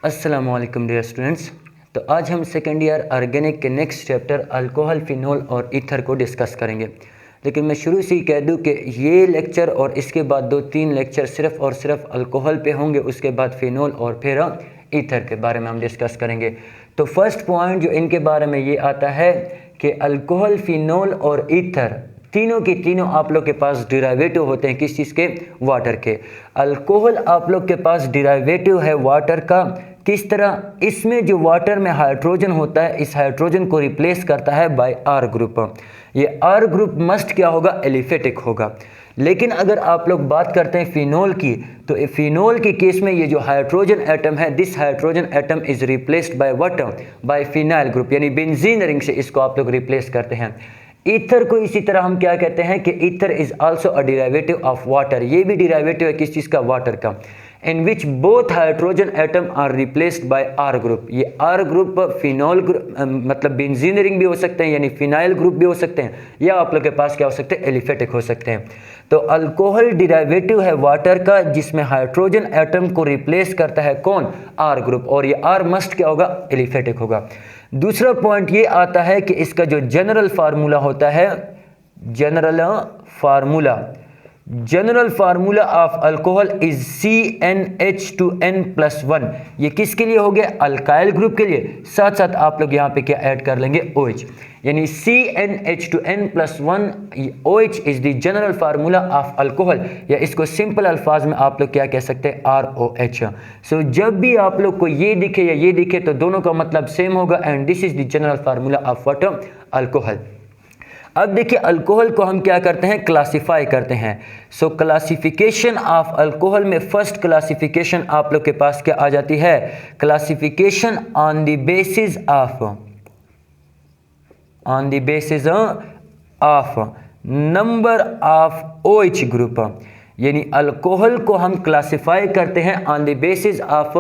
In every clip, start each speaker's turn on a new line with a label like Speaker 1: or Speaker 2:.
Speaker 1: अस्सलाम वालेकुम dear students. तो आज हम सेकेंड ईयर ऑर्गेनिक के नेक्स्ट चैप्टर अल्कोहल, फिनोल और ईथर को डिस्कस करेंगे। लेकिन मैं शुरू से ही कह दूं कि ये लेक्चर और इसके बाद 2-3 लेक्चर सिर्फ और सिर्फ अल्कोहल पे होंगे, उसके बाद फिनोल और फिर ईथर के बारे में हम डिस्कस करेंगे। तो फर्स्ट पॉइंट जो इनके बारे में ये आता है कि अल्कोहल, फिनोल और ईथर तीनों के तीनों आप लोग के पास डिराइवेटिव होते हैं। किस चीज़ के? वाटर के। अल्कोहल आप लोग के पास डिराइवेटिव है वाटर का। किस तरह? इसमें जो वाटर में हाइड्रोजन होता है, इस हाइड्रोजन को रिप्लेस करता है बाय आर ग्रुप। ये आर ग्रुप मस्ट क्या होगा? एलिफेटिक होगा। लेकिन अगर आप लोग बात करते हैं फिनोल की, तो फिनोल के केस में ये जो हाइड्रोजन एटम है, this hydrogen atom is replaced by what? By phenyl group, यानी बेंजीन रिंग से इसको आप लोग रिप्लेस करते हैं। ईथर को इसी तरह हम क्या कहते हैं कि ether is also a derivative of water. ये भी डिराइवेटिव है किस चीज़ का? वाटर का। In which both hydrogen atom are replaced by R group. ये आर ग्रुप फिनोल ग्रुप मतलब बेंजीन रिंग भी हो सकते हैं, यानी फिनाइल ग्रुप भी हो सकते हैं, या आप लोग के पास क्या हो सकते हैं? एलिफेटिक हो सकते हैं। तो अल्कोहल डिराइवेटिव है वाटर का, जिसमें हाइड्रोजन एटम को रिप्लेस करता है कौन? R group. और ये आर मस्ट क्या होगा? एलिफेटिक होगा। दूसरा पॉइंट ये आता है कि इसका जो जनरल फार्मूला होता है, general formula of alcohol is CnH2n+1। ये किसके लिए हो गया? अल्काइल ग्रुप के लिए। साथ साथ आप लोग यहाँ पे क्या ऐड कर लेंगे? OH, यानी CnH2n+1 OH is the general formula of alcohol, या इसको सिंपल अल्फाज में आप लोग क्या कह सकते हैं? ROH। सो जब भी आप लोग को ये दिखे या ये दिखे तो दोनों का मतलब सेम होगा, and this is the general formula of what? Alcohol. अब देखिए अल्कोहल को हम क्या करते हैं? क्लासिफाई करते हैं। सो क्लासिफिकेशन ऑफ अल्कोहल में फर्स्ट क्लासिफिकेशन आप लोग के पास क्या आ जाती है? Classification on the basis of number of OH group. यानी अल्कोहल को हम क्लासिफाई करते हैं on the basis of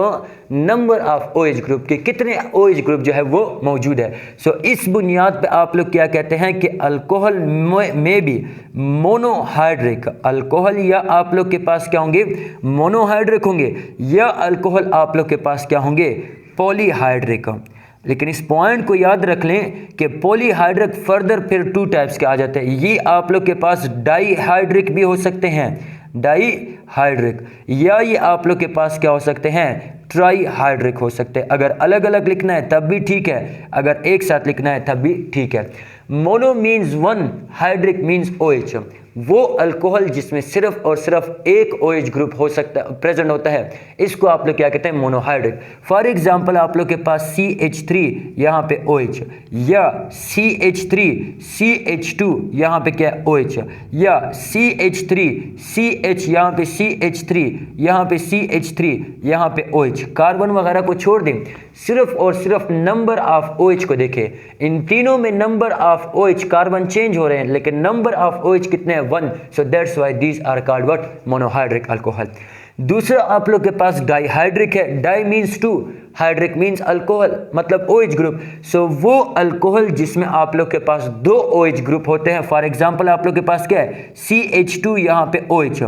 Speaker 1: number of OH group के, कितने OH ग्रुप जो है वो मौजूद है। सो इस बुनियाद पे आप लोग क्या कहते हैं कि अल्कोहल में भी मोनोहाइड्रिक अल्कोहल, या आप लोग के पास क्या होंगे? मोनोहाइड्रिक होंगे, या अल्कोहल आप लोग के पास क्या होंगे? पॉलीहाइड्रिक। लेकिन इस पॉइंट को याद रख लें कि पॉलीहाइड्रिक फर्दर फिर 2 टाइप्स के आ जाते हैं। ये आप लोग के पास डाईहाइड्रिक भी हो सकते हैं, डाईहाइड्रिक, या ये आप लोग के पास क्या हो सकते हैं? ट्राईहाइड्रिक हो सकते हैं। अगर अलग अलग लिखना है तब भी ठीक है, अगर एक साथ लिखना है तब भी ठीक है। Mono means 1, hydric means OH। वो अल्कोहल जिसमें सिर्फ और सिर्फ एक OH ग्रुप हो सकता है, प्रेजेंट होता है, इसको आप लोग क्या कहते हैं? मोनोहाइड्रिक। फॉर एग्जांपल आप लोग के पास CH3 यहाँ पे OH, या CH3 CH2 यहाँ पे क्या OH, या CH3 CH यहाँ पे CH3 यहाँ पे CH3 यहाँ पे OH। कार्बन वगैरह को छोड़ दें, सिर्फ और सिर्फ नंबर ऑफ OH को देखें। इन तीनों में number of OH, carbon change हो रहे हैं लेकिन नंबर ऑफ OH कितने हैं? 1। So that's why these are called what? Monohydric alcohol. दूसरा आप लोग के पास डाईहाइड्रिक है। Di means 2, hydric means alcohol मतलब OH ग्रुप। सो वो अल्कोहल जिसमें आप लोग के पास 2 OH ग्रुप होते हैं। फॉर एग्जांपल आप लोग के पास क्या है? CH2 यहाँ पे OH,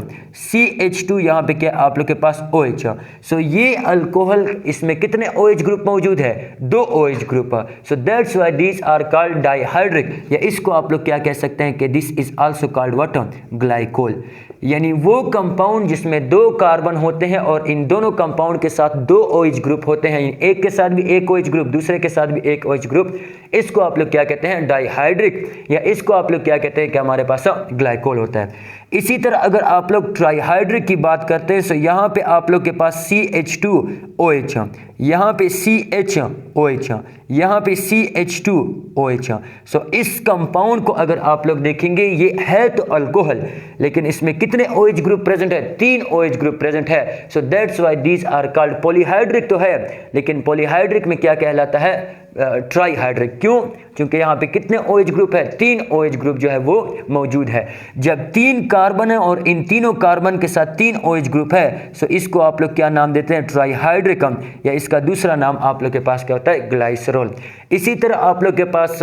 Speaker 1: CH2 यहाँ पे क्या? आप लोग के पास OH। सो ये अल्कोहल, इसमें कितने OH ग्रुप मौजूद है? 2 OH group. So that's why these are called dihydric, या इसको आप लोग क्या कह सकते हैं कि this is also called what? Glycol. यानी वो कंपाउंड जिसमें 2 कार्बन होते हैं और इन दोनों कंपाउंड के साथ 2 OH ग्रुप होते हैं, एक के साथ भी एक OH ग्रुप, दूसरे के साथ भी एक OH ग्रुप, इसको आप लोग क्या कहते हैं? डाईहाइड्रिक, या इसको आप लोग क्या कहते हैं कि हमारे पास ग्लाइकोल होता है। इसी तरह अगर आप लोग ट्राईहाइड्रिक की बात करते हैं, तो यहाँ पे आप लोग के पास CH2OH, यहाँ पे CHOH, यहाँ पे CH2OH। सो इस कंपाउंड को अगर आप लोग देखेंगे, ये है तो अल्कोहल, लेकिन इसमें कितने OH ग्रुप प्रेजेंट है? 3 OH ग्रुप प्रेजेंट है। So that's why these are called polyhydric. तो है, लेकिन पॉलीहाइड्रिक में क्या कहलाता है? ट्राईहाइड्रिक। क्यों? क्योंकि यहाँ पे कितने OH ग्रुप है? 3 OH ग्रुप जो है वो मौजूद है। जब 3 कार्बन है और इन तीनों कार्बन के साथ 3 OH ग्रुप है, सो इसको आप लोग क्या नाम देते हैं? ट्राईहाइड्रिकम, या इसका दूसरा नाम आप लोग के पास क्या होता है? ग्लाइसरॉल। इसी तरह आप लोग के पास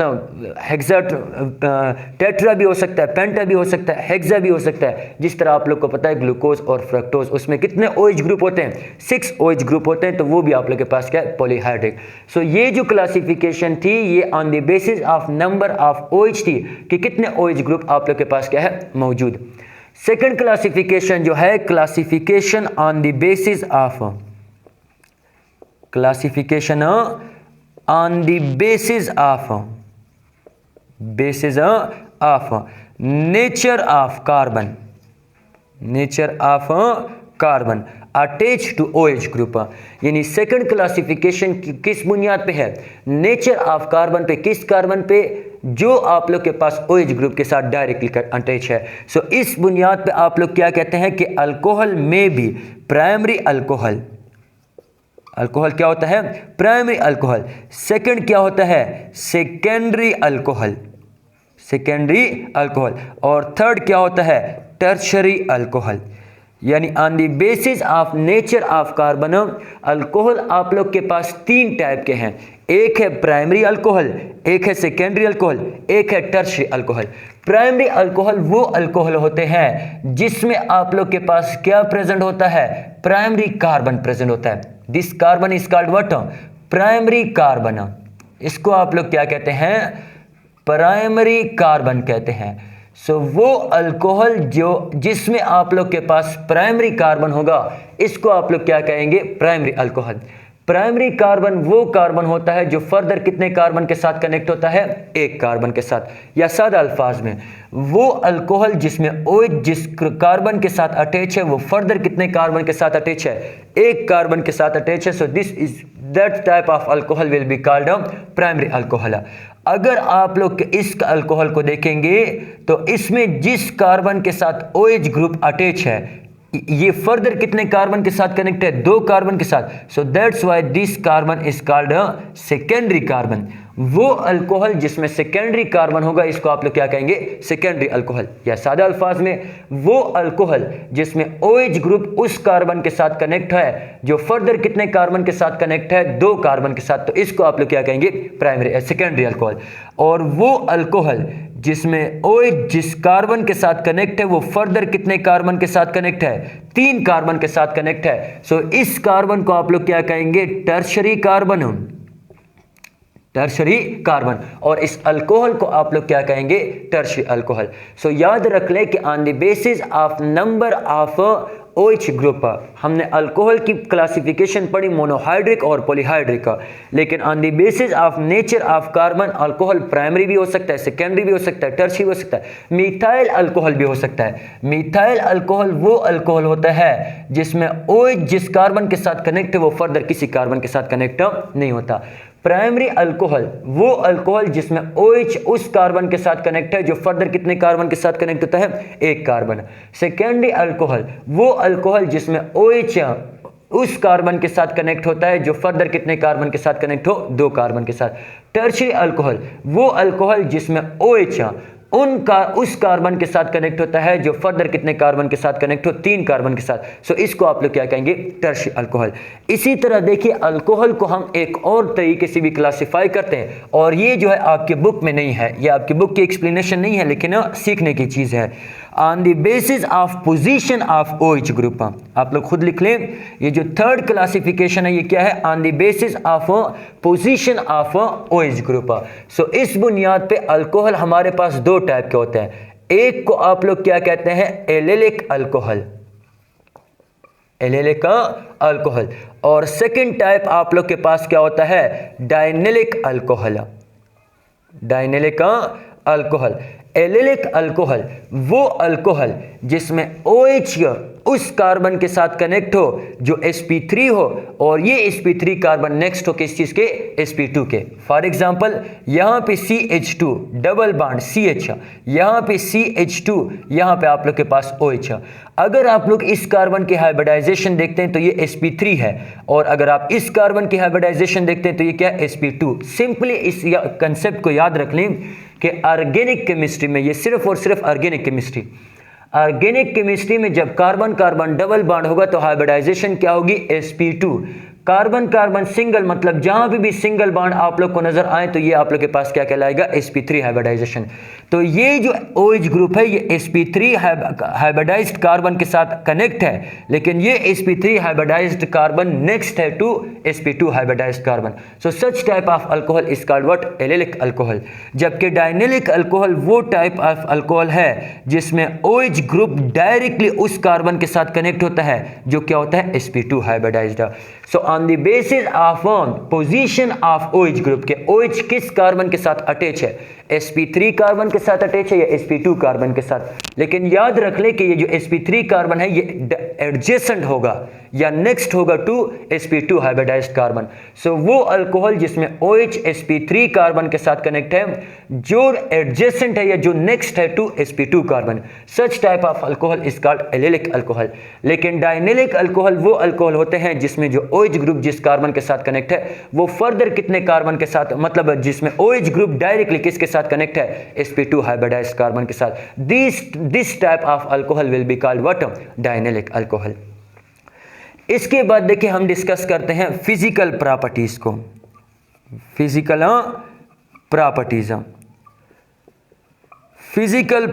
Speaker 1: हेक्सा टेट्रा भी हो सकता है, पेंटा भी हो सकता है, हेक्सा भी हो सकता है। जिस तरह आप लोग को पता है ग्लूकोज और फ्रक्टोज, उसमें कितने OH ग्रुप होते हैं? 6 OH ग्रुप होते हैं, तो वो भी आप लोग के पास क्या है? पॉलीहाइड्रिक। सो ये जो क्लासिफिकेशन थी ये on the basis of number of OH थी कि कितने OH ग्रुप आप लोग के पास क्या है? मौजूद। सेकंड क्लासिफिकेशन जो है, classification on the basis of classification on the basis of nature of carbon, nature of carbon attach to OH group. यानी सेकंड क्लासिफिकेशन किस बुनियाद पे है? नेचर ऑफ कार्बन पे। किस कार्बन पे? जो आप लोग के पास OH ग्रुप के साथ डायरेक्टली अटैच है। सो इस बुनियाद पे आप लोग क्या कहते हैं कि अल्कोहल में भी प्राइमरी अल्कोहल, अल्कोहल क्या होता है? Primary alcohol. सेकंड क्या होता है? Secondary alcohol, secondary alcohol. और थर्ड क्या होता है? Tertiary alcohol. यानी on the basis of nature of carbon alcohol आप लोग के पास 3 टाइप के हैं। एक है प्राइमरी अल्कोहल, एक है सेकेंडरी अल्कोहल, एक है टर्शरी अल्कोहल। प्राइमरी अल्कोहल वो अल्कोहल होते हैं जिसमें आप लोग के पास क्या प्रेजेंट होता है? प्राइमरी कार्बन प्रेजेंट होता है। This carbon is called what? Primary carbon. इसको आप लोग क्या कहते हैं? प्राइमरी कार्बन कहते हैं। सो वो अल्कोहल जो जिसमें आप लोग के पास प्राइमरी कार्बन होगा, इसको आप लोग क्या कहेंगे? Primary alcohol. प्राइमरी कार्बन वो कार्बन होता है जो फर्दर कितने कार्बन के साथ कनेक्ट होता है? एक कार्बन के साथ। या सादा अल्फाज में वो अल्कोहल जिसमें OH जिस कार्बन के साथ अटैच है वो फर्दर कितने कार्बन के साथ अटैच है? एक कार्बन के साथ अटैच है। So this is that type of alcohol will be called primary alcohol. अगर आप लोग इस अल्कोहल को देखेंगे तो इसमें जिस कार्बन के साथ OH ग्रुप अटैच है ये फर्दर कितने कार्बन के साथ कनेक्ट है? 2 कार्बन के साथ। सो that's why this carbon is called secondary carbon. वो अल्कोहल जिसमें सेकेंडरी कार्बन होगा इसको आप लोग क्या कहेंगे? Secondary alcohol. या सादा अल्फाज में वो अल्कोहल जिसमें OH ग्रुप उस कार्बन के साथ कनेक्ट है जो फर्दर कितने कार्बन के साथ कनेक्ट है? 2 कार्बन के साथ, तो इसको आप लोग क्या कहेंगे? Primary secondary alcohol. और वो अल्कोहल जिसमें OH जिस कार्बन के साथ कनेक्ट है वो फर्दर कितने कार्बन के साथ कनेक्ट है? 3 कार्बन के साथ कनेक्ट है। सो इस कार्बन को आप लोग क्या कहेंगे? Tertiary carbon, tertiary carbon. और इस अल्कोहल को आप लोग क्या कहेंगे? Tertiary alcohol. सो याद रख ले कि on the basis of number of OH group हमने अल्कोहल की क्लासिफिकेशन पढ़ी मोनोहाइड्रिक और पॉलीहाइड्रिक, लेकिन on the basis of nature of carbon alcohol primary भी हो सकता है, सेकेंडरी भी हो सकता है, टर्शरी भी हो सकता है, मिथाइल अल्कोहल भी हो सकता है। मिथाइल अल्कोहल वो अल्कोहल होता है जिसमें OH जिस कार्बन के साथ कनेक्ट है वो फर्दर किसी कार्बन के साथ कनेक्ट नहीं होता। प्राइमरी अल्कोहल वो अल्कोहल जिसमें OH उस कार्बन के साथ कनेक्ट है जो फर्दर कितने कार्बन के साथ कनेक्ट होता है? एक कार्बन। सेकेंडरी अल्कोहल वो अल्कोहल जिसमें OH उस कार्बन के साथ कनेक्ट होता है जो फर्दर कितने कार्बन के साथ कनेक्ट हो? 2 कार्बन के साथ। टर्शरी अल्कोहल वो अल्कोहल जिसमें OH उस कार्बन के साथ कनेक्ट होता है जो फर्दर कितने कार्बन के साथ कनेक्ट हो? 3 कार्बन के साथ। सो इसको आप लोग क्या कहेंगे? Tertiary alcohol. इसी तरह देखिए अल्कोहल को हम एक और तरीके से भी क्लासिफाई करते हैं, और ये जो है आपके बुक में नहीं है, ये आपकी बुक की एक्सप्लेनेशन नहीं है, लेकिन सीखने की चीज़ है। On the basis of position of OH group, आप लोग खुद लिख लें। ये जो थर्ड क्लासिफिकेशन है ये क्या है? On the basis of position of OH group. So इस बुनियाद पे अल्कोहल हमारे पास 2 टाइप के होते हैं। एक को आप लोग क्या कहते हैं? Allylic alcohol, allylic alcohol. और सेकंड टाइप आप लोग के पास क्या होता है? डायनेलिक अल्कोहल, डायनेलिक अल्कोहल। एलेलिक अल्कोहल वो अल्कोहल जिसमें OH उस कार्बन के साथ कनेक्ट हो जो sp3 हो और ये sp3 कार्बन नेक्स्ट हो किस चीज़ के, sp2 के। फॉर एग्जांपल यहाँ पे CH2 डबल बॉन्ड CH, यहाँ पे CH2, यहाँ पे आप लोग के पास OH। अगर आप लोग इस कार्बन की हाइब्रिडाइजेशन देखते हैं तो ये sp3 है, और अगर आप इस कार्बन की हाइब्रिडाइजेशन देखते हैं तो ये क्या है, sp2। सिंपली इस कंसेप्ट को याद रख लें कि ऑर्गेनिक केमिस्ट्री में, ये सिर्फ और सिर्फ ऑर्गेनिक केमिस्ट्री में जब कार्बन कार्बन डबल बॉन्ड होगा तो हाइब्रिडाइजेशन क्या होगी, sp2। कार्बन कार्बन सिंगल, मतलब जहां भी सिंगल बॉन्ड आप लोग को नजर आए तो ये आप लोग के पास क्या कहलाएगा, sp3 हाइब्रिडाइजेशन। तो ये जो OH ग्रुप है ये sp3 हाइब्रिडाइज्ड कार्बन के साथ कनेक्ट है, लेकिन ये sp3 हाइब्रिडाइज्ड कार्बन नेक्स्ट है to sp2 hybridized carbon. So such type of alcohol is called what, allylic alcohol. जबकि डायनेलिक अल्कोहल वो टाइप ऑफ अल्कोहल है जिसमें OH ग्रुप डायरेक्टली उस कार्बन के साथ कनेक्ट होता है जो क्या होता है, sp2 hybridized. So on the basis of position of OH group के OH किस कार्बन के साथ अटैच है, sp3 कार्बन के साथ अटैच है या sp2 कार्बन के साथ। लेकिन याद रख ले कि ये जो sp3 कार्बन है ये एडजेसेंट होगा या नेक्स्ट होगा टू sp2 हाइब्रिडाइज्ड कार्बन। सो वो अल्कोहल जिसमें OH sp3 कार्बन के साथ कनेक्ट है, जो एडजेसेंट है या जो नेक्स्ट है to sp2 carbon, such type of alcohol is called allylic alcohol. लेकिन डायनेलिक अल्कोहल वो अल्कोहल होते हैं जिसमें जो OH ग्रुप जिस कार्बन के साथ कनेक्ट है वो फर्दर कितने कार्बन के साथ, मतलब जिसमें OH ग्रुप डायरेक्टली किसके साथ कनेक्ट है, sp2 हाइब्रिडाइज्ड कार्बन के साथ। This type of alcohol will be called what, dienelic alcohol. इसके बाद देखिए हम डिस्कस करते हैं फिजिकल प्रॉपर्टीज को। फिजिकल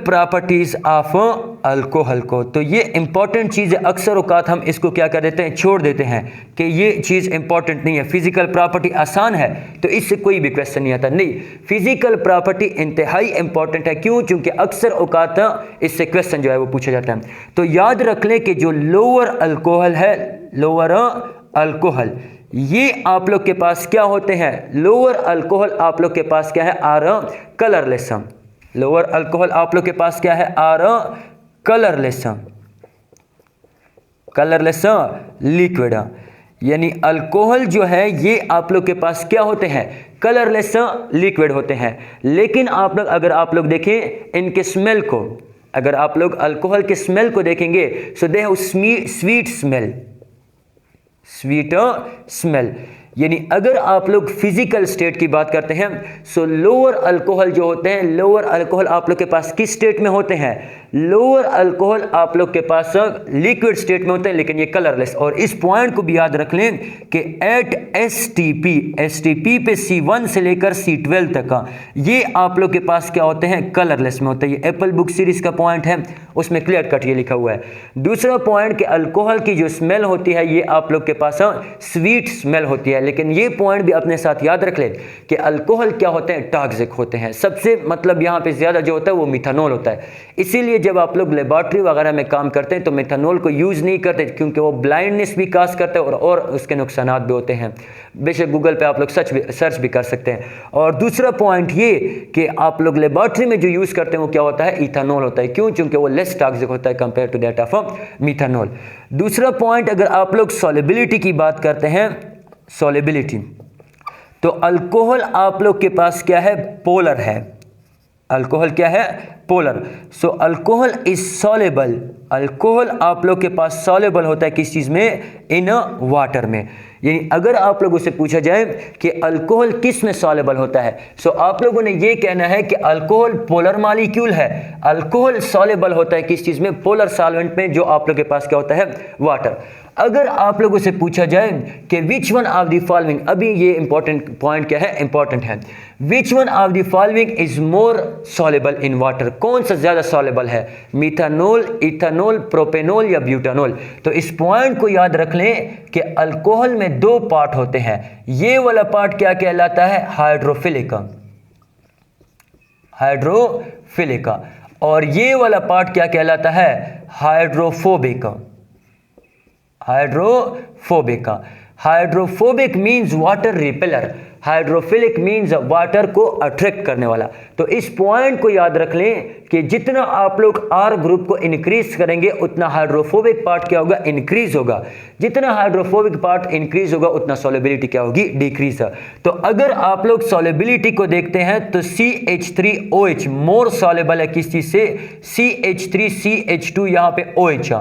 Speaker 1: प्रॉपर्टीज ऑफ अल्कोहल को, तो ये इंपॉर्टेंट चीज़ है। अक्सर औकात हम इसको क्या कर देते हैं, छोड़ देते हैं कि ये चीज़ इंपॉर्टेंट नहीं है। फिजिकल प्रॉपर्टी आसान है तो इससे कोई भी क्वेश्चन नहीं आता, नहीं, फिजिकल प्रॉपर्टी इंतहाई इंपॉर्टेंट है। क्यों? क्योंकि अक्सर औकात इससे क्वेश्चन जो है वो पूछा जाता है। तो याद रख लें कि जो लोअर अल्कोहल है, लोअर अल्कोहल, ये आप लोग के पास क्या होते हैं, लोअर अल्कोहल आप लोग के पास क्या है, आर कलरलेस। लोअर अल्कोहल आप लोग के पास क्या है, आर कलरलेस लिक्विड। यानी अल्कोहल जो है ये आप लोग के पास क्या होते हैं, कलरलेस लिक्विड होते हैं। लेकिन आप लोग अगर आप लोग देखें इनके स्मेल को, अगर आप लोग अल्कोहल के स्मेल को देखेंगे सो दे हैव स्वीट स्मेल। यानी अगर आप लोग फिजिकल स्टेट की बात करते हैं सो लोअर अल्कोहल जो होते हैं, लोअर अल्कोहल आप लोग के पास किस स्टेट में होते हैं, लोअर अल्कोहल आप लोग के पास लिक्विड स्टेट में होते हैं, लेकिन ये कलरलेस। और इस पॉइंट को भी याद रख लें कि एट एसटीपी पे C1 से लेकर C12 तक का ये आप लोग के पास क्या होते हैं, कलरलेस में होते हैं। ये एप्पल बुक सीरीज का पॉइंट है, उसमें क्लियर कट ये लिखा हुआ है। दूसरा पॉइंट कि अल्कोहल की जो स्मेल होती है ये आप लोग के पास स्वीट स्मेल होती है। लेकिन ये पॉइंट भी अपने साथ याद रख लें कि अल्कोहल क्या होते हैं, टॉक्सिक होते हैं। सबसे मतलब यहाँ पे ज्यादा जो होता है वो मिथानॉल होता है। इसीलिए जब आप लोग लेबॉर्ट्री वगैरह में काम करते हैं तो मिथानॉल को यूज नहीं करते, क्योंकि वो ब्लाइंडनेस भी काज करता है और उसके नुकसानात भी होते हैं। बेशक गूगल पे आप लोग सर्च भी कर सकते हैं। और दूसरा पॉइंट ये कि आप लोग लेबॉर्ट्री में जो यूज करते हैं वो क्या होता है, इथानॉल होता है। क्यों? क्योंकि वो लेस टॉक्सिक होता है compare to that of methanol. दूसरा पॉइंट, अगर आप लोग सॉल्युबिलिटी की बात करते हैं, सॉल्युबिलिटी, तो अल्कोहल आप लोग के पास क्या है, पोलर है। अल्कोहल क्या है, polar. So alcohol is soluble. Alcohol आप लोग के पास सॉल्युबल होता है किस चीज में, इन वाटर में। यानी अगर आप लोगों से पूछा जाए कि अल्कोहल किस में सॉल्युबल होता है, सो आप लोगों ने ये कहना है कि अल्कोहल पोलर मॉलिक्यूल है। अल्कोहल सॉल्युबल होता है किस चीज में, पोलर सॉल्वेंट में, जो आप लोग के पास क्या होता है, वाटर। अगर आप लोगों से पूछा जाए कि विच वन ऑफ द फॉलोइंग, अभी ये इंपॉर्टेंट पॉइंट क्या है, इंपॉर्टेंट है, विच one of the following is more soluble in water, कौन सा ज्यादा सॉल्युबल है, मिथानॉल, इथानॉल, प्रोपेनॉल या ब्यूटानॉल। तो इस पॉइंट को याद रख लें कि अल्कोहल में दो पार्ट होते हैं। ये वाला पार्ट क्या कहलाता है, हाइड्रोफिलिक, और ये वाला पार्ट क्या कहलाता है, hydrophobic. Hydrophobic means water repeller. Hydrophilic means water को अट्रैक्ट करने वाला। तो इस पॉइंट को याद रख लें कि जितना आप लोग R ग्रुप को इंक्रीज करेंगे उतना हाइड्रोफोबिक पार्ट क्या होगा, इंक्रीज होगा। जितना हाइड्रोफोबिक पार्ट इंक्रीज होगा उतना सॉल्युबिलिटी क्या होगी, डिक्रीज। तो अगर आप लोग सॉल्युबिलिटी को देखते हैं तो CH3OH मोर सॉल्युबल है किस चीज से, CH3CH2 यहां पे OH,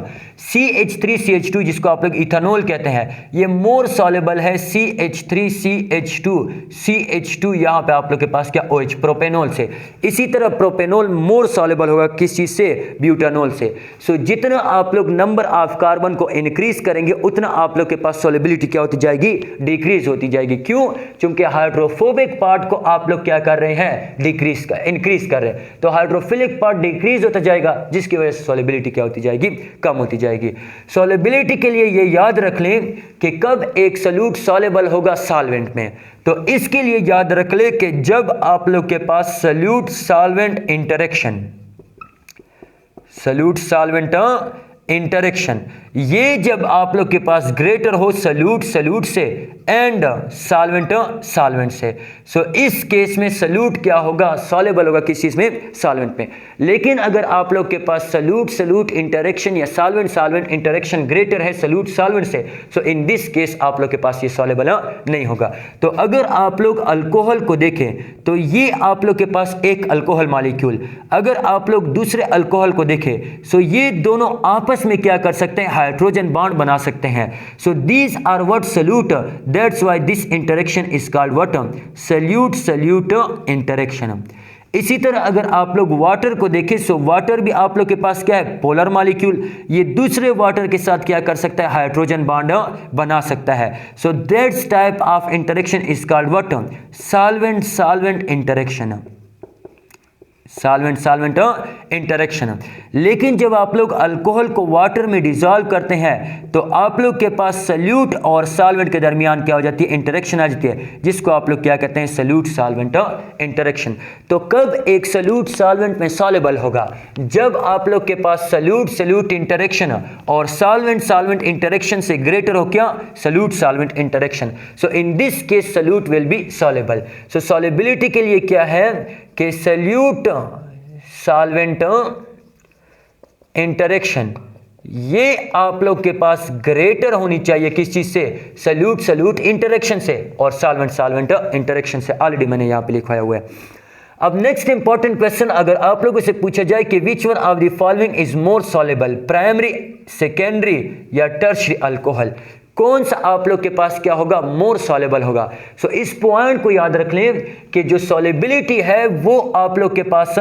Speaker 1: CH3CH2 जिसको आप लोग इथेनॉल कहते हैं, ये मोर सॉल्युबल है CH3CH2 यहां पे आप लोग के पास क्या OH, प्रोपेनॉल से। इसी तरह प्रोपेनॉल मोर सॉल्युबल होगा किस चीज से, ब्यूटानॉल से। सो जितना आप लोग नंबर ऑफ कार्बन को इंक्रीज करेंगे उतना आप लोग के पास सॉल्युबिलिटी क्या होती जाएगी, डिक्रीज होती जाएगी। क्यों? क्योंकि हाइड्रोफोबिक पार्ट को आप लोग क्या कर रहे हैं, इंक्रीज कर रहे हैं। तो हाइड्रोफिलिक पार्ट डिक्रीज होता जाएगा जिसकी वजह से सॉल्युबिलिटी क्या होती जाएगी, कम होती जाएगी। सॉल्युबिलिटी के लिए ये याद रख लें कि कब एक सॉल्यूट सॉल्युबल होगा सॉल्वेंट में। तो इसके लिए याद रख ले कि जब आप लोग के पास सॉल्यूट सॉल्वेंट इंटरेक्शन, ये जब आप लोग के पास ग्रेटर हो सॉल्यूट से एंड सॉल्वेंट से। सो इस केस में सॉल्यूट क्या होगा, सॉल्युबल होगा किस चीज में, सॉल्वेंट में। लेकिन अगर आप लोग के पास सॉल्यूट इंटरेक्शन या सॉल्वेंट इंटरेक्शन ग्रेटर है सॉल्यूट सॉल्वेंट से, सो इन दिस केस आप लोग के पास ये सॉल्युबल नहीं होगा। तो अगर आप लोग अल्कोहल को देखें तो ये आप लोग के पास एक अल्कोहल मॉलिक्यूल, अगर आप लोग दूसरे अल्कोहल को देखें सो ये दोनों आपस में क्या कर सकते हैं, हाइड्रोजन बॉन्ड बना सकते हैं। So these are what solute, that's why this interaction is called what, solute interaction. इसी तरह अगर आप लोग वाटर को देखें सो वाटर भी आप लोग के पास क्या है, पोलर मॉलिक्यूल, ये दूसरे वाटर के साथ क्या कर सकता है, हाइड्रोजन बॉन्ड बना सकता है। So that's type of interaction is called what, solvent interaction. लेकिन जब आप लोग अल्कोहल को वाटर में डिसॉल्व करते हैं तो आप लोग के पास सॉल्यूट और सॉल्वेंट के दरमियान क्या हो जाती है, इंटरेक्शन आ जाती है, जिसको आप लोग क्या कहते हैं, सॉल्यूट सॉल्वेंट इंटरेक्शन। तो कब एक सॉल्यूट सॉल्वेंट में सॉल्युबल होगा, जब आप लोग के पास सॉल्यूट इंटरेक्शन और सॉल्वेंट इंटरेक्शन से ग्रेटर हो क्या, solute solvent interaction. So in this case solute will be soluble. So solubility के लिए क्या है कि सॉल्यूट सॉल्वेंट इंटरेक्शन ये आप लोग के पास ग्रेटर होनी चाहिए किस चीज से, सॉल्यूट इंटरेक्शन से और सॉल्वेंट इंटरेक्शन से। ऑलरेडी मैंने यहां पे लिखवाया हुआ है। अब नेक्स्ट इंपॉर्टेंट क्वेश्चन अगर आप लोगों से पूछा जाए कि विच one of the following is more soluble, primary, secondary या टर्शियरी अल्कोहल, कौन सा आप लोग के पास क्या होगा, मोर सॉल्युबल होगा। सो इस पॉइंट को याद रख लें कि जो सॉल्युबिलिटी है वो आप लोग के पास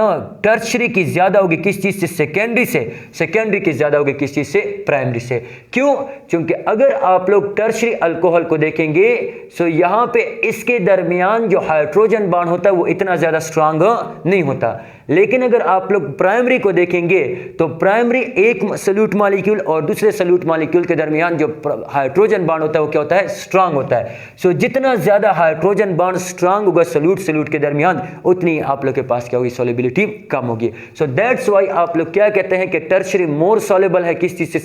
Speaker 1: टर्शियरी की ज्यादा होगी किस चीज से, सेकेंडरी की ज्यादा होगी किस चीज से, प्राइमरी से। क्यों? क्योंकि अगर आप लोग टर्शियरी अल्कोहल को देखेंगे सो यहां पे इसके दरमियान जो हाइड्रोजन बॉन्ड होता है वो इतना ज्यादा स्ट्रांग नहीं होता। लेकिन अगर आप लोग प्राइमरी को देखेंगे तो प्राइमरी एक सॉल्यूट मॉलिक्यूल और दूसरे सॉल्यूट मॉलिक्यूल के दरमियान जो हाइड्रोजन बॉन्ड होता है वो क्या होता है, स्ट्रांग होता है। सो जितना ज्यादा हाइड्रोजन बॉन्ड स्ट्रांग होगा सॉल्यूट के दरमियान उतनी आप लोग के पास क्या होगी, सॉल्युबिलिटी कम होगी। सो दैट्स व्हाई आप लोग क्या कहते हैं कि टर्शियरी मोर सॉल्युबल है किस चीज से,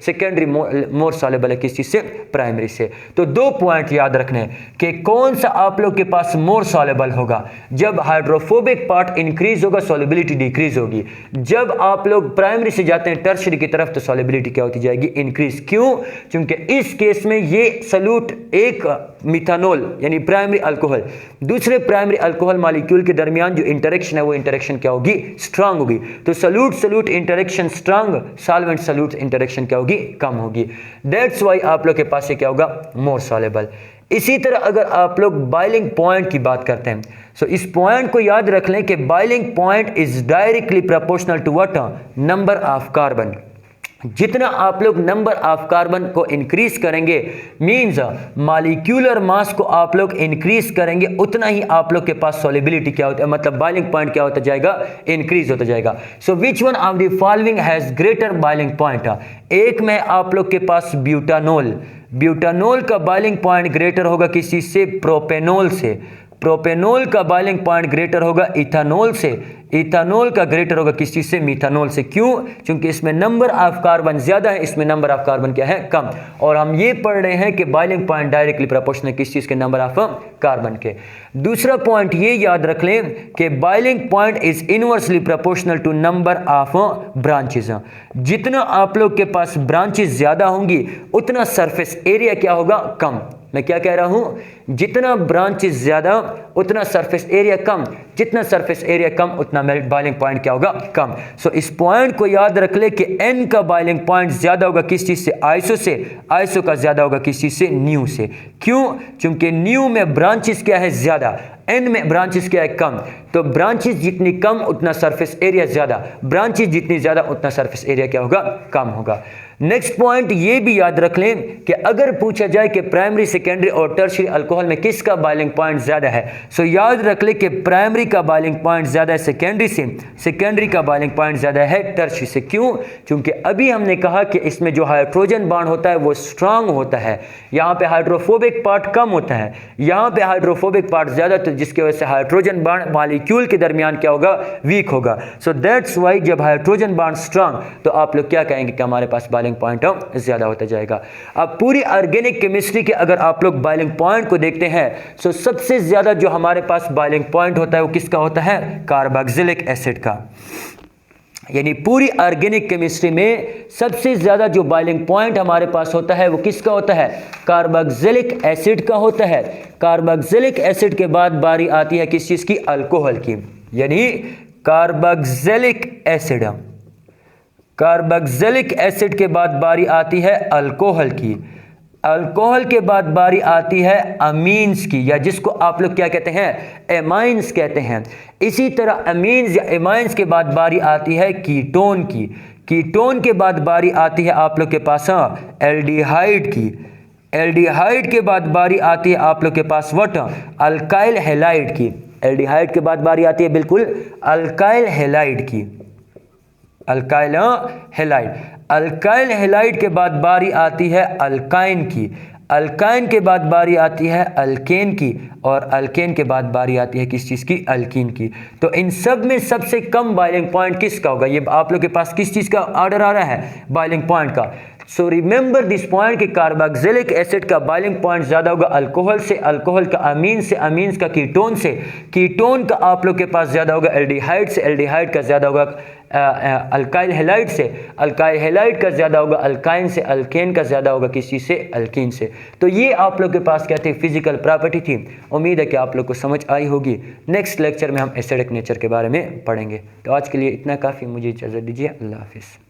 Speaker 1: सेकेंडरी मोर सॉल्युबल है किस चीज से, प्राइमरी से। तो दो पॉइंट याद रखने कि कौन सा आप लोग के पास मोर सॉल्युबल होगा, जब हाइड्रोफोबिक पार्ट इंक्रीज होगा सॉल्युबिलिटी डिक्रीज होगी, जब आप लोग प्राइमरी से जाते हैं टर्शियरी की तरफ तो सॉल्युबिलिटी क्या होती जाएगी, इंक्रीज। क्यों? क्योंकि इस केस में ये सॉल्यूट एक मिथानॉल यानी प्राइमरी अल्कोहल दूसरे प्राइमरी अल्कोहल मॉलिक्यूल के दरमियान जो इंटरेक्शन है वो इंटरेक्शन क्या होगी, स्ट्रांग होगी। तो solute interaction strong, solvent interaction क्या होगी, कम होगी। दैट्स व्हाई आप लोग के पास ये क्या होगा, मोर सॉल्युबल। इसी तरह अगर आप लोग बॉइलिंग पॉइंट की बात करते हैं सो इस पॉइंट को याद रख लें कि boiling point is directly proportional to what, number of carbon. जितना आप लोग नंबर ऑफ कार्बन को इंक्रीज करेंगे मींस मॉलिक्यूलर मास को आप लोग इंक्रीज करेंगे उतना ही आप लोग के पास सॉल्युबिलिटी क्या होता है, मतलब बॉइलिंग पॉइंट क्या होता जाएगा, इंक्रीज होता जाएगा। So which one of the following has greater boiling point. एक में आप लोग के पास ब्यूटानॉल का बॉइलिंग पॉइंट ग्रेटर होगा किस चीज से, प्रोपेनॉल से। प्रोपेनॉल का बॉइलिंग पॉइंट ग्रेटर होगा इथेनॉल से। इथानॉल का ग्रेटर होगा किस चीज़ से? मीथानॉल से। क्यों? क्योंकि इसमें नंबर ऑफ कार्बन ज़्यादा है, इसमें नंबर ऑफ कार्बन क्या है? कम। और हम ये पढ़ रहे हैं कि बॉइलिंग पॉइंट डायरेक्टली प्रोपोर्शनल किस चीज़ के? नंबर ऑफ कार्बन के। दूसरा पॉइंट ये याद रख लें कि boiling point is inversely proportional to number of branches. जितना आप लोग के पास ब्रांचेज ज़्यादा होंगी उतना सरफेस एरिया क्या होगा? कम। मैं क्या कह रहा हूं? जितना ब्रांचेस ज्यादा उतना सरफेस एरिया कम, जितना सरफेस एरिया कम उतना बॉइलिंग पॉइंट क्या होगा? कम। सो इस पॉइंट को याद रख ले कि एन का बॉइलिंग पॉइंट ज्यादा होगा किस चीज से? आइसो से। आइसो का ज्यादा होगा किस चीज से? न्यू से। क्यों? क्योंकि न्यू में ब्रांचेस क्या है? ज्यादा, एन में ब्रांचेस क्या है? कम। तो ब्रांचेस जितनी कम उतना सरफेस एरिया ज्यादा, ब्रांचेस जितनी ज्यादा उतना सरफेस एरिया क्या होगा? कम होगा। नेक्स्ट पॉइंट ये भी याद रख लें कि अगर पूछा जाए कि प्राइमरी, सेकेंडरी और टर्शियरी अल्कोहल में किसका बॉइलिंग पॉइंट ज्यादा है, सो याद रख लें कि प्राइमरी का बॉइलिंग पॉइंट ज्यादा है सेकेंडरी से, सेकेंडरी का बॉइलिंग पॉइंट ज्यादा है टर्शियरी से। क्यों? क्योंकि अभी हमने कहा कि इसमें जो हाइड्रोजन बॉन्ड होता है वो स्ट्रांग होता है, यहाँ पे हाइड्रोफोबिक पार्ट कम होता है, यहाँ पे हाइड्रोफोबिक पार्ट ज्यादा, तो जिसकी वजह से हाइड्रोजन बॉन्ड मॉलिक्यूल के दरमियान क्या होगा? वीक होगा। सो दैट्स वाई जब हाइड्रोजन बॉन्ड स्ट्रांग तो आप लोग क्या कहेंगे कि हमारे पास बॉइलिंग पॉइंट ज्यादा होता जाएगा। अब पूरी ऑर्गेनिक केमिस्ट्री के अगर आप लोग बॉइलिंग पॉइंट को देखते हैं तो सबसे ज्यादा जो हमारे पास बॉइलिंग पॉइंट होता है वो किसका होता है? कार्बोक्सिलिक एसिड का। यानी पूरी ऑर्गेनिक केमिस्ट्री में सबसे ज्यादा जो बॉइलिंग पॉइंट हमारे पास होता है वो किसका होता है? कार्बोक्सिलिक एसिड का होता है। कार्बोक्सिलिक एसिड के बाद बारी आती है किस चीज की? अल्कोहल की। यानी कार्बोक्सिलिक एसिड, कार्बोक्सिलिक एसिड के बाद बारी आती है अल्कोहल की। अल्कोहल के बाद बारी आती है अमीन्स की, या जिसको आप लोग क्या कहते हैं? एमाइंस कहते हैं। इसी तरह अमीन्स या एमाइंस के बाद बारी आती है कीटोन की। कीटोन के बाद बारी आती है आप लोग के पास एल्डिहाइड की। एल्डिहाइड के बाद बारी आती है आप लोग के पास व्हाट? अल्काइल हैलाइड की। एल्डिहाइड के बाद बारी आती है बिल्कुल अल्काइल हैलाइड की। Alkyl halide. अल्काइल हैलाइड के बाद बारी आती है अल्काइन की। अल्काइन के बाद बारी आती है अल्केन की, और अल्केन के बाद बारी आती है किस चीज़ की? अल्कीन की। तो इन सब में सबसे कम बॉइलिंग पॉइंट किसका होगा? ये आप लोग के पास किस चीज़ का ऑर्डर आ रहा है? बॉइलिंग पॉइंट का। सो रिमेंबर दिस पॉइंट कि कार्बोक्सिलिक एसिड का बॉइलिंग पॉइंट ज़्यादा होगा अल्कोहल से, अल्कोहल का अमीन से, अमीन्स का कीटोन से, कीटोन का आप लोग के पास ज़्यादा होगा एल्डिहाइड से, एल्डिहाइड का ज़्यादा होगा अल्काइल हैलाइड से, अल्काइल हैलाइड का ज़्यादा होगा अल्काइन से, अल्केन का ज़्यादा होगा किस चीज़ से? अल्कीन से। तो ये आप लोग के पास क्या थी? फिजिकल प्रॉपर्टी थी। उम्मीद है कि आप लोग को समझ आई होगी। नेक्स्ट लेक्चर में हम एसिडिक नेचर के बारे में पढ़ेंगे। तो आज के लिए इतना काफ़ी, मुझे इजाज़त दीजिए। अल्लाह हाफिज़।